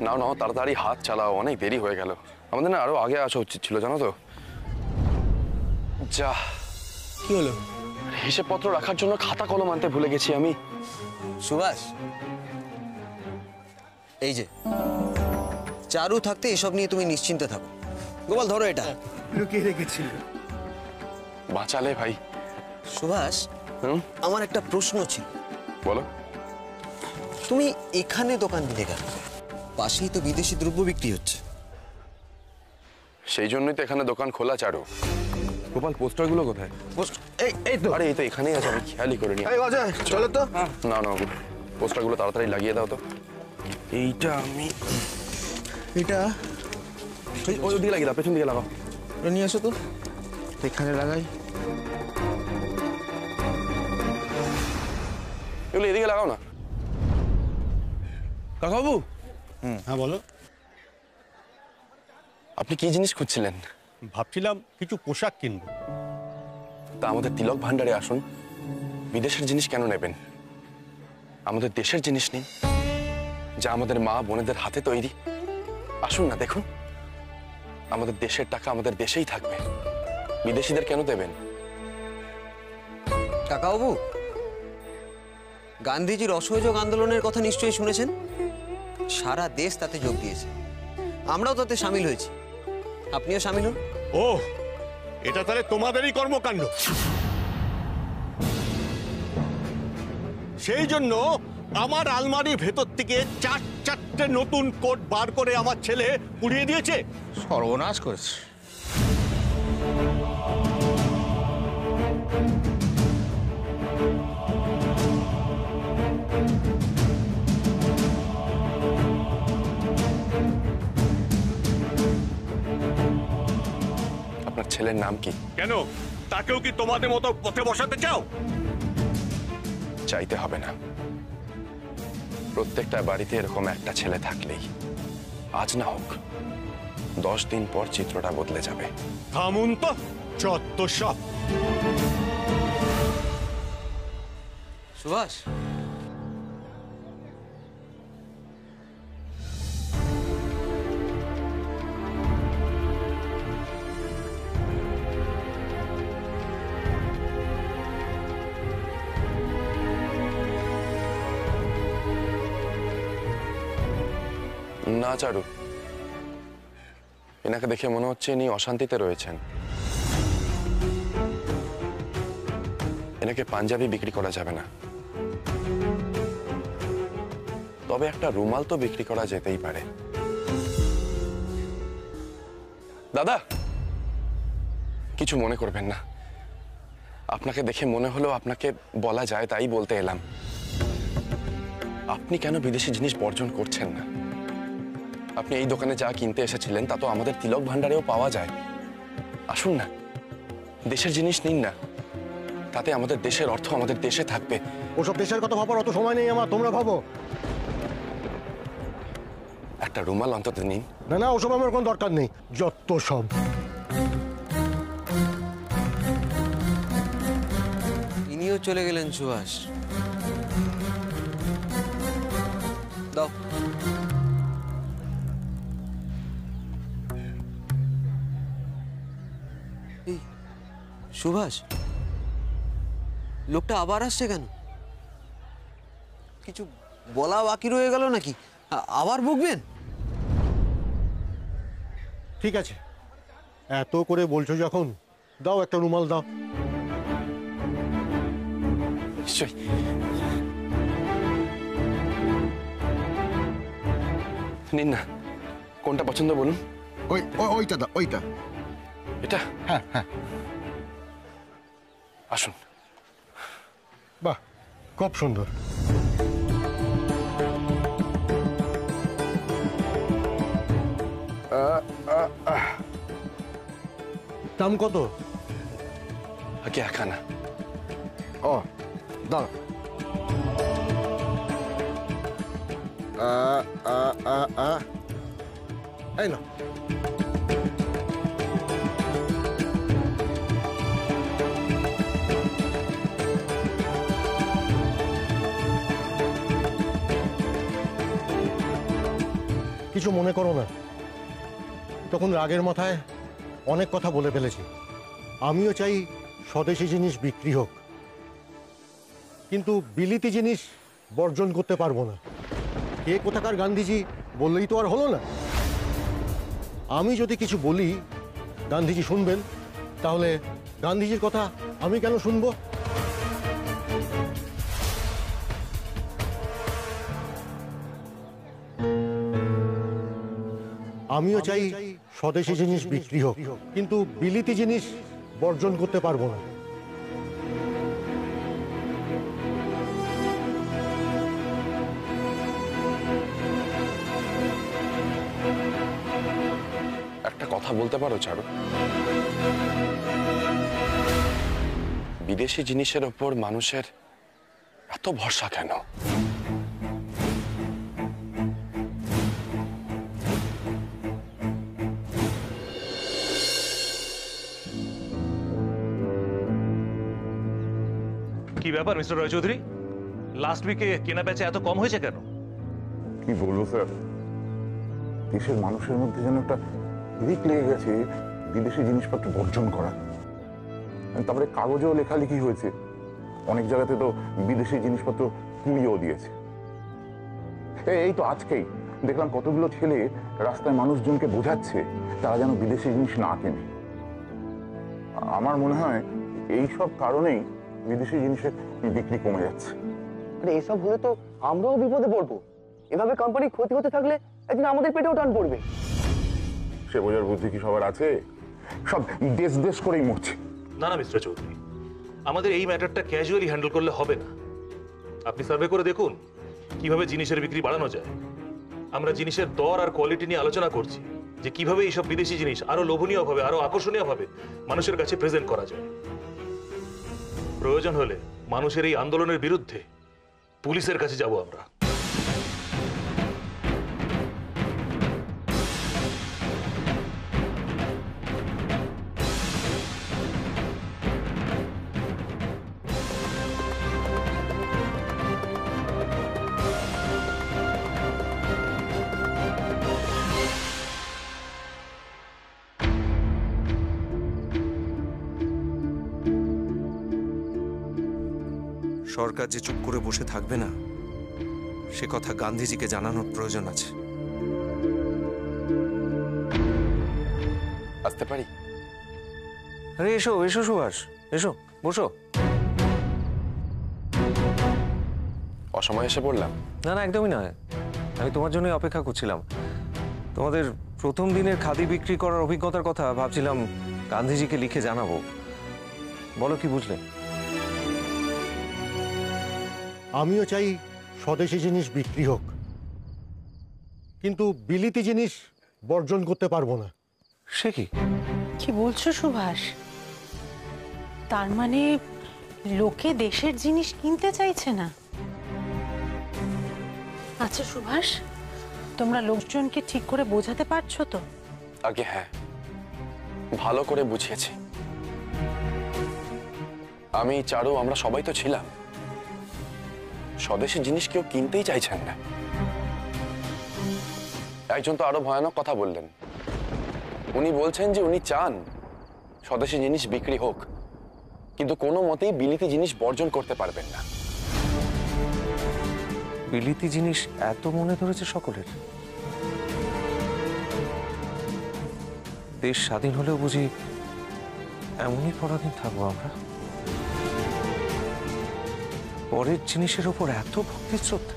নাও নাও, তাড়াতাড়ি হাত চালাও, অনেক দেরি হয়ে গেল। আমাদের না আরো আগে আসা উচিত ছিল, জানো তো। যা, কি হলো? হিসেবপত্র রাখার জন্য খাতা কলম আনতে ভুলে গেছি আমি। সুভাষ, এই যে চারু থাকতে এসব নিয়ে তুমি নিশ্চিন্তে থাকো। গোপাল, ধরো এটা। লুকিয়ে রেখেছিল। বাঁচালে ভাই। সুভাষ, আমার একটা প্রশ্ন ছিল। বলো। তুমি এখানে দোকান দিতে গেল? পাশেই তো বিদেশি দ্রব্য বিক্রি হচ্ছে। সেই জন্যই তো এখানে দোকান খোলা, চারু। গোপাল, পোস্টারগুলো কোথায়? এই তো। আরে এই তো এখানেই আছে, আমি খেয়ালই করিনি। চলো তো। না না, পোস্টারগুলো তাড়াতাড়ি লাগিয়ে দাও তো। এইটা আমি, এটা ওই দিকে লাগিয়ে দাও, পেছন দিকে লাগাও। নিয়ে আসো তো, এখানে লাগাই। এগুলো এদিকে লাগাও না। কাকাবাবু। হ্যাঁ বলো। আপনি কি জিনিস খুঁজছিলেন? ভাবছিলাম কিছু পোশাক কিনবো। তা আমাদের তিলক ভান্ডারে আসুন। বিদেশের জিনিস কেন নেবেন? আমাদের দেশের জিনিস নেই, যা আমাদের মা বোনেদের হাতে তৈরি। আসুন না, দেখুন। আমাদের দেশের টাকা আমাদের দেশেই থাকবে, বিদেশিদের কেন দেবেন? কাকাবাবু, গান্ধীজির অসহযোগ আন্দোলনের কথা নিশ্চয়ই শুনেছেন। সারা দেশ তাতে যোগ দিয়েছে, আমরাও তাতে সামিল হয়েছি। আপনিও সামিল হন। ও, এটা তাহলে তোমাদেরই কর্মকাণ্ড। সেই জন্য আমার আলমারির ভেতর থেকে চারটে নতুন কোট বার করে আমার ছেলে পুড়িয়ে দিয়েছে। সর্বনাশ করেছে। আপনার ছেলের নাম কি? কেন, তাকেও কি তোমাদের মতো পথে বসাতে চাও? চাইতে হবে না। প্রত্যেকটা বাড়িতে এরকম একটা ছেলে থাকলেই, আজ না হোক 10 দিন পর চিত্রটা বদলে যাবে। থামুন তো, যত সব। সুভাষ, না চারু, এনাকে দেখে মনে হচ্ছে ইনি অশান্তিতে রয়েছেন। এনাকে পাঞ্জাবি বিক্রি করা যাবে না, তবে একটা রুমাল তো বিক্রি করা যেতেই পারে। দাদা, কিছু মনে করবেন না। আপনাকে দেখে মনে হলো আপনাকে বলা যায়, তাই বলতে এলাম। আপনি কেন বিদেশি জিনিস বর্জন করছেন না? আপনি এই দোকানে যা কিনতে এসেছিলেন তা তো আমাদের তিলক ভান্ডারেও পাওয়া যায়। আসুন না, দেশের জিনিস নিন না, তাতে আমাদের দেশের অর্থ আমাদের দেশে থাকবে। ওসব দেশের কথা ভাবার অত সময় নেই আমার, তোমরা ভাবো। একটা রুমাল অন্তত নিন। না না, ওসব আমার কোনো দরকার নেই, যত সব। ইনিও চলে গেলেন। সুভাষ, দাও। সুভাষ, লোকটা আবার আসছে কেন? কিছু বলা বাকি রয়ে গেল নাকি? আবার বকবেন? ঠিক আছে, এত করে বলছো যখন, দাও একটা রুমাল দাও। নিশ্চয়ই। নিন না, কোনটা পছন্দ বলুন। ওইটা দাও, ওইটা। এটা? হ্যাঁ হ্যাঁ। আসুন। বাহ, খুব সুন্দর। দাম কত? আগে একখানা। ও দাও। এই না, কিছু মনে করো না, তখন রাগের মাথায় অনেক কথা বলে ফেলেছি। আমিও চাই স্বদেশি জিনিস বিক্রি হোক, কিন্তু বিলিতি জিনিস বর্জন করতে পারবো না। কে কোথাকার গান্ধীজি বললেই তো আর হলো না। আমি যদি কিছু বলি গান্ধীজি শুনবেন, তাহলে গান্ধীজির কথা আমি কেন শুনবো? আমিও চাই স্বদেশি জিনিস বিক্রি হোক, কিন্তু বিলিতি জিনিস বর্জন করতে পারবো না। একটা কথা বলতে পারো চারু? বিদেশি জিনিসের ওপর মানুষের এত ভরসা কেন? কি ব্যাপার মিস্টার রয় চৌধুরী, লাস্ট উইকে কেনা বেচা এত কম হয়েছে কেন? কি বলবো স্যার, দেশের মানুষের মধ্যে যেন একটা হিড়িক লেগে গেছে বিদেশি জিনিসপত্র বর্জন করা। তারপরে কাগজেও লেখালেখি হয়েছে, অনেক জায়গাতে তো বিদেশি জিনিসপত্র পুড়িয়েও দিয়েছে। এই তো আজকেই দেখলাম কতগুলো ছেলে রাস্তায় মানুষজনকে বোঝাচ্ছে তারা যেন বিদেশি জিনিস না কেনে। আমার মনে হয় এই সব কারণেই বিদেশি জিনিসের বিক্রি কমে যাচ্ছে। আরে এসব হলে তো আমরাও বিপদে পড়বো। এভাবে কোম্পানির ক্ষতি হতে থাকলে একদিন আমাদের পেটেও টান পড়বে। সে বোঝার বুদ্ধি কি সবার আছে? সব দেশ দেশ করেই মরছে। না না মিস্টার চৌধুরী, আমাদের এই ম্যাটারটা ক্যাজুয়ালি হ্যান্ডেল করলে হবে না। আপনি সার্ভে করে দেখুন কিভাবে জিনিসের বিক্রি বাড়ানো যায়। আমরা জিনিসের দর আর কোয়ালিটি নিয়ে আলোচনা করছি, যে কিভাবে এইসব বিদেশি জিনিস আরো লোভনীয়ভাবে, আরো আকর্ষণীয়ভাবে মানুষের কাছে প্রেজেন্ট করা যায়। প্রয়োজন হলে মানুষের এই আন্দোলনের বিরুদ্ধে পুলিশের কাছে যাব আমরা। সরকার যে চুপ করে বসে থাকবে না, সে কথা গান্ধীজিকে জানানোর প্রয়োজন আছে। আসতে পারি? আরে এসো এসো সুভাষ, এসো বসো। অসময়ে এসে পড়লাম? না না, একদমই নয়, আমি তোমার জন্যই অপেক্ষা করছিলাম। তোমাদের প্রথম দিনের খাদি বিক্রি করার অভিজ্ঞতার কথা ভাবছিলাম গান্ধীজিকে লিখে জানাবো। বলো কি বুঝলে? আমিও চাই স্বদেশি জিনিস বিক্রি হোক, কিন্তু বিলিতি জিনিস বর্জন করতে পারবো না। সে কি? কি বলছো সুভাষ? তার মানে লোকে দেশের জিনিস কিনতে চাইছে না? আচ্ছা সুভাষ, তোমরা লোকজনকে ঠিক করে বোঝাতে পারছো তো? আগে হ্যাঁ, ভালো করে বুঝিয়েছি। আমি চারু, আমরা সবাই তো ছিলাম। স্বদেশি জিনিস কেউ কিনতেই চাইছেন না। একজন তো আরো ভয়ানক কথা বললেন। উনি বলছেন যে উনি চান স্বদেশি জিনিস বিক্রি হোক, কিন্তু কোনো মতেই বিলিতি জিনিস বর্জন করতে পারবেন না। বিলিতি জিনিস এত মনে ধরেছে সকলের? দেশ স্বাধীন হলেও বুঝি এমনই পরাধীন থাকবো আমরা? পরের জিনিসের ওপর এত ভক্তি শ্রদ্ধা?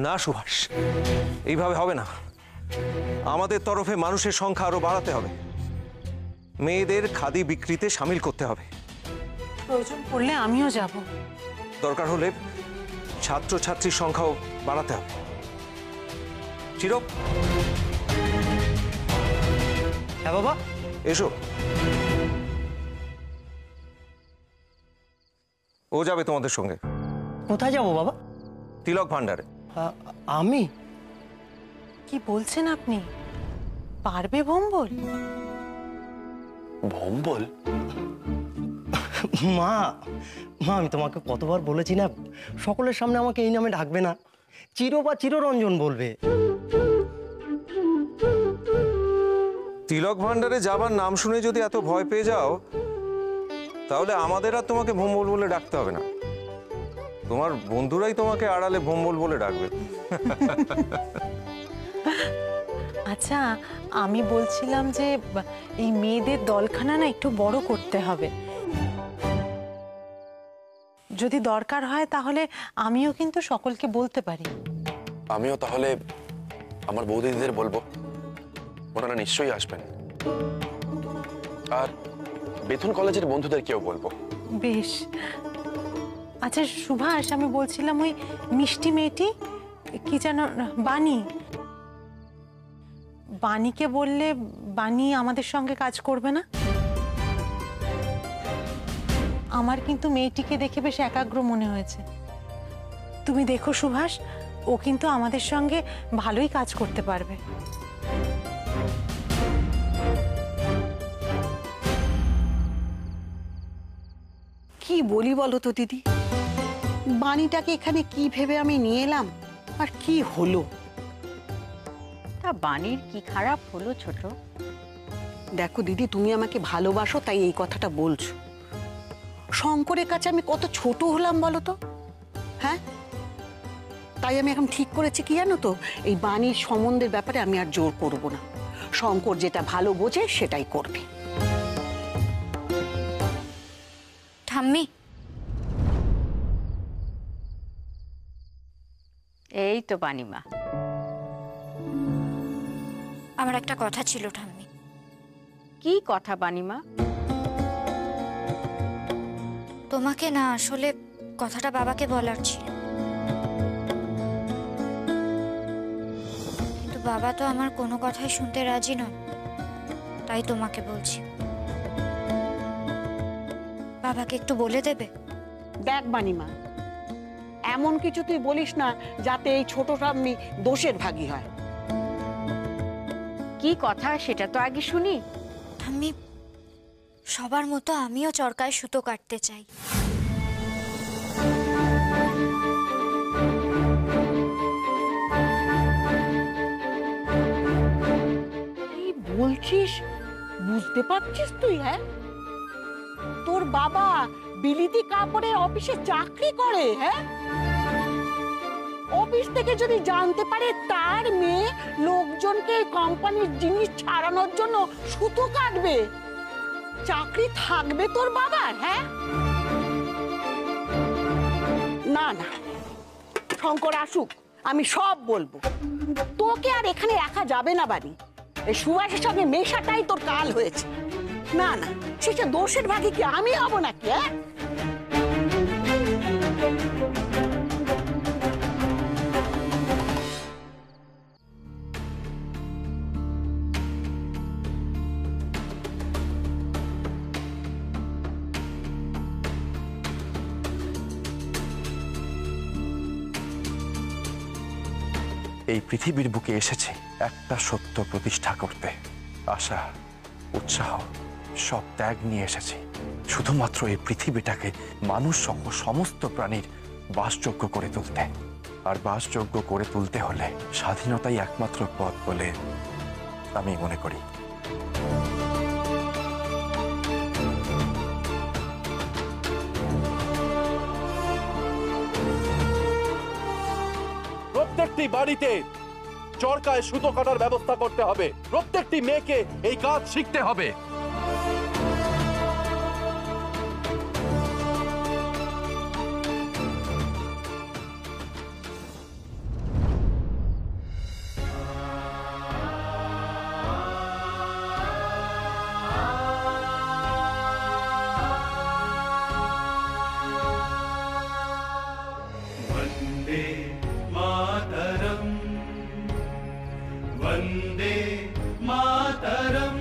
না সুভাষ, এইভাবে হবে না। আমাদের তরফে মানুষের সংখ্যা আরো বাড়াতে হবে, মেয়েদের খাদি বিক্রিতে সামিল করতে হবে। প্রয়োজন পড়লে আমিও যাব। দরকার হলে ছাত্রছাত্রীর সংখ্যাও বাড়াতে হবে। চিরপ, হ্যাঁ বাবা, এসো। ও যাবে তোমাদের সঙ্গে। কোথায় যাবো বাবা? তিলক ভান্ডারে। আমি? কি বলছেন আপনি? পারবে ভম্বল? ভম্বল? মা, মা আমি তোমাকে কতবার বলেছি না সকলের সামনে আমাকে এই নামে ডাকবে না। চির বা চিররঞ্জন বলবে। তিলক ভান্ডারে যাবার নাম শুনে যদি এত ভয় পেয়ে যাও, তাহলে আমাদের আর তোমাকে ভোম্বল বলে ডাকতে হবে না। তোমার বন্ধুরাই তোমাকে আড়ালে ভোম্বল বলে ডাকবে। আচ্ছা, আমি বলছিলাম যে এই মেয়েদের দলখানা না একটু বড় করতে হবে। যদি দরকার হয় তাহলে আমিও কিন্তু সকলকে বলতে পারি। আমিও তাহলে আমার বৌদিদিদের বলবো, ওনারা নিশ্চয়ই আসবেন। আর বেথুন কলেজের বন্ধুদেরকেও বলবো। বেশ। আচ্ছা সুভাষ, আমি বলছিলাম ওই মিষ্টি মেয়েটি কি যেন, বানি, বানিকে বললে বানি আমাদের সঙ্গে কাজ করবে না? আমার কিন্তু মেয়েটিকে দেখে বেশ একাগ্র মনে হয়েছে। তুমি দেখো সুভাষ, ও কিন্তু আমাদের সঙ্গে ভালোই কাজ করতে পারবে। কি বলি বলো তো দিদি, বাণীটাকে এখানে কি ভেবে আমি নিয়ে এলাম, আর কি হলো? তা বাণীর কি খারাপ হলো ছোট? দেখো দিদি, তুমি আমাকে ভালোবাসো তাই এই কথাটা বলছো। শঙ্করের কাছে আমি কত ছোট হলাম বলো তো, হ্যাঁ? তাই আমি এখন ঠিক করেছি কি জানো তো, এই বাণীর সম্বন্ধের ব্যাপারে আমি আর জোর করব না। শঙ্কর যেটা ভালো বোঝে সেটাই করবে। ঠাম্মি, এই তো বাণীমা। আমার একটা কথা ছিল ঠাম্মি। কি কথা বাণীমা? তোমাকে না, আসলে কথাটা বাবাকে বলার ছিল, কিন্তু বাবা তো আমার কোনো কথাই শুনতে রাজি নন, তাই তোমাকে বলছি। বাবাকে একটু বলে দেবে? দেখ বাণীমা, এমন কিছু তুই বলিস না যাতে এই ছোট ঠাম্মি দোষের ভাগী হয়। কি কথা সেটা তো আগে শুনি। ঠাম্মি, সবার মতো আমিও চরকায় সুতো কাটতে চাই। কি বলছিস বুঝতে পারছিস তুই? হ্যাঁ, তোর বাবা বিলিতি কাপড়ের অফিসে চাকরি করে। হ্যাঁ, অফিস থেকে যদি জানতে পারে তার মেয়ে লোকজনকে কোম্পানির জিনিস ছাড়ানোর জন্য সুতো কাটবে, চাকরি থাকবে তোর বাবার? হ্যাঁ, না না, শঙ্কর আসুক, আমি সব বলবো। তোকে আর এখানে রাখা যাবে না বাড়ি। এই সুভাষের সঙ্গে মেশাটাই তোর কাল হয়েছে। না না, সেটা দোষের ভাগে কি আমি হব নাকি? হ্যাঁ, এই পৃথিবীর বুকে এসেছি একটা সত্য প্রতিষ্ঠা করতে। আশা, উৎসাহ সব ত্যাগ নিয়ে এসেছি শুধুমাত্র এই পৃথিবীটাকে মানুষ সহ সমস্ত প্রাণীর বাসযোগ্য করে তুলতে। আর বাসযোগ্য করে তুলতে হলে স্বাধীনতাই একমাত্র পথ বলে আমি মনে করি। প্রত্যেকটি বাড়িতে চরকায় সুতো কাটার ব্যবস্থা করতে হবে। প্রত্যেকটি মেয়েকে এই কাজ শিখতে হবে। वन्दे मातरम्।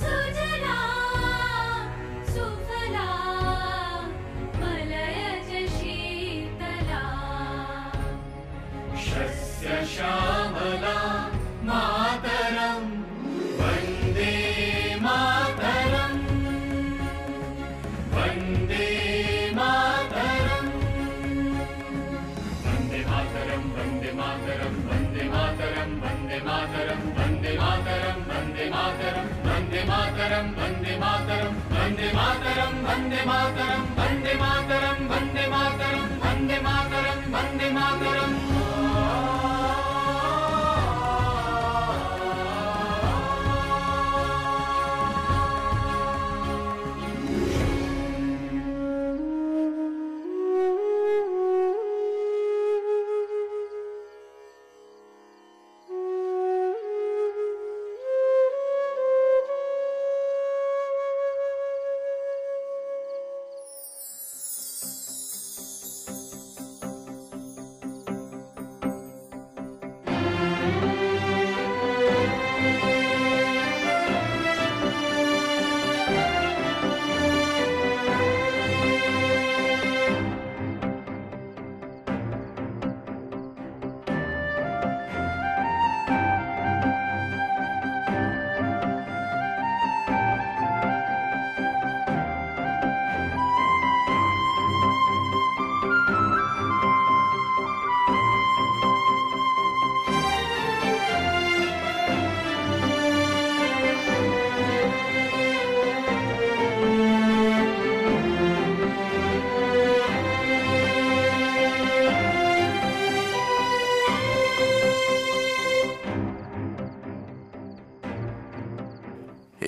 सुजला सुफला मलयज शीतला शस्य श्यामला मातरम्। वन्दे मातरम्। वन्दे मातरम्। वन्दे मातरं वन्दे मातरं वन्दे मातरं वन्दे मातरं वन्दे मातरं वन्दे मातरं वन्दे मातरं वन्दे मातरं वन्दे मातरं वन्दे मातरं वन्दे मातरं वन्दे मातरं वन्दे मातरं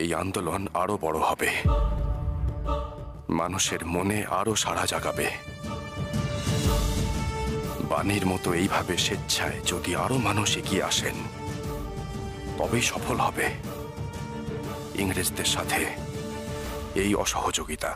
এই আন্দোলন আরো বড় হবে, মানুষের মনে আরো সাড়া জাগাবে। বাণীর মতো এইভাবে স্বেচ্ছায় যদি আরো মানুষ এগিয়ে আসেন, তবেই সফল হবে ইংরেজদের সাথে এই অসহযোগিতা।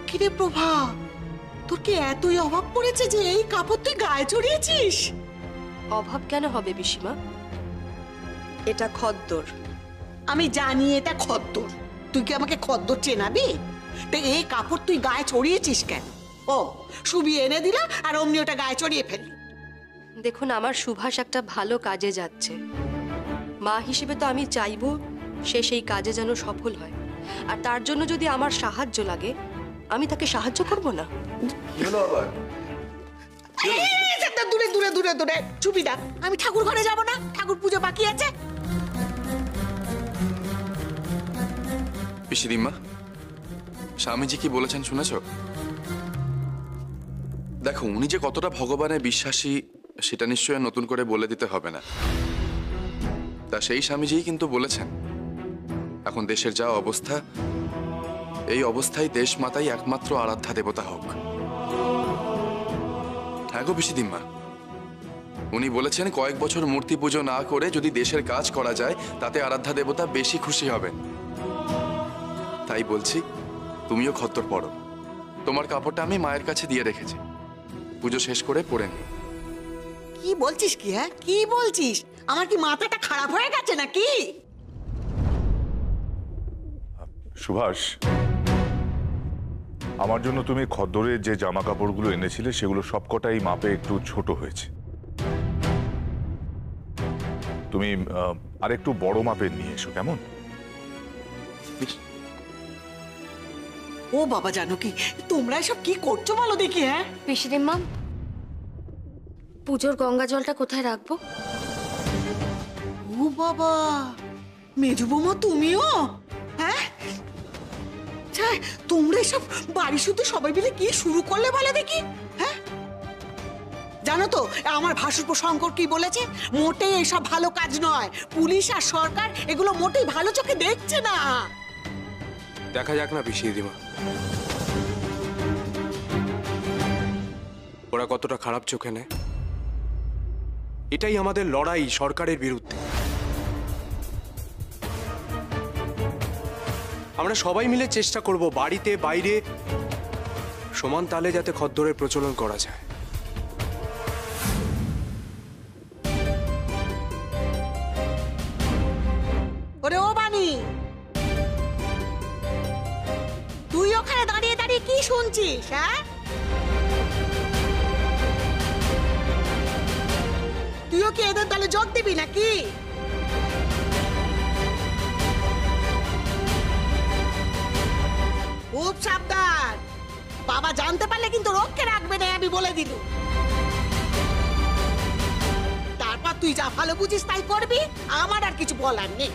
কিরে প্রভা, তোর কি এতই অভাব পড়েছে যে এই কাপড় তুই গায়ে চড়িয়েছিস? অভাব কেন হবে পিসিমা? এটা খদ্দর। আমি জানি এটা খদ্দর। তুই কি আমাকে খদ্দর চেনাবি? তো এই কাপড় তুই গায়ে চড়িয়েছিস কেন? ও শুবিয়ে এনে দিলা আর অমনি ওটা গায়ে চড়িয়ে ফেললি। দেখুন, আমার সুভাষ একটা ভালো কাজে যাচ্ছে। মা হিসেবে তো আমি চাইবো সে সেই কাজে যেন সফল হয়, আর তার জন্য যদি আমার সাহায্য লাগে আমি তাকে সাহায্য করব না। দূরে দূরে দূরে দূরে চুপি ডাক। আমি ঠাকুর ঘরে যাব না, ঠাকুর পুজো বাকি আছে। পিসিদিম্মা, স্বামীজি কি বলেছেন শুনেছ? দেখো, উনি যে কতটা ভগবানে বিশ্বাসী সেটা নিশ্চয়ই নতুন করে বলে দিতে হবে না। তা সেই স্বামীজিই কিন্তু বলেছেন, এখন দেশের যা অবস্থা, এই অবস্থায় দেশ মাতাই একমাত্র আরাধ্যা দেবতা হোক। হ্যাঁ গো পিসিদিম্মা, উনি বলেছেন কয়েক বছর মূর্তি পুজো না করে যদি দেশের কাজ করা যায় তাতে আরাধ্যা দেবতা বেশি খুশি হবেন। তাই বলছি, তুমিও খদ্দর পড়ো। তোমার কাপড়টা আমি মায়ের কাছে দিয়ে রেখেছি, পুজো শেষ করে পরে নি। কি বলছিস কি? হ্যাঁ, কি বলছিস? আমার কি মাথাটা খারাপ হয়ে গেছে নাকি? সুভাষ, আমার জন্য তুমি খদ্দরের যে জামা কাপড়গুলো এনেছিলে সেগুলো সবকটাই মাপে একটু ছোট হয়েছে। তুমি আরেকটু বড় মাপের নিয়ে এসো, কেমন? ও বাবা, জানো কি তোমরা এসব কি করছো বলো দেখি। হ্যাঁ পিসিদিম্মা, পুজোর গঙ্গা জলটা কোথায় রাখবো? ও বাবা, মেজু বৌমা তুমিও? হ্যাঁ, তোমরা এসব বাড়ি শুধু সবাই মিলে কি শুরু করলে বলে দেখি। হ্যাঁ, জানো তো আমার ভাসুরপো শঙ্কর কি বলেছে? মোটেই এসব ভালো কাজ নয়। পুলিশ আর সরকার এগুলো মোটেই ভালো চোখে দেখছে না। দেখা যাক না পিসি দিদিমা, ওরা কতটা খারাপ চোখে নেয়। এটাই আমাদের লড়াই সরকারের বিরুদ্ধে। আমরা সবাই মিলে চেষ্টা করব বাড়িতে বাইরে সমান তালে যাতে খদ্দরের প্রচলন করা যায়। ওরে ও বানি, তুই ওখানে দাঁড়িয়ে দাঁড়িয়ে কি শুনছিস? হ্যাঁ, তুইও কি এদের দলে যোগ দিবি নাকি? খুব সাবধান, বাবা জানতে পারলে কিন্তু রক্ষে রাখবে না, আমি বলে দিলুম। তারপর তুই যা ভালো বুঝিস তাই করবি, আমার আর কিছু বলার নেই।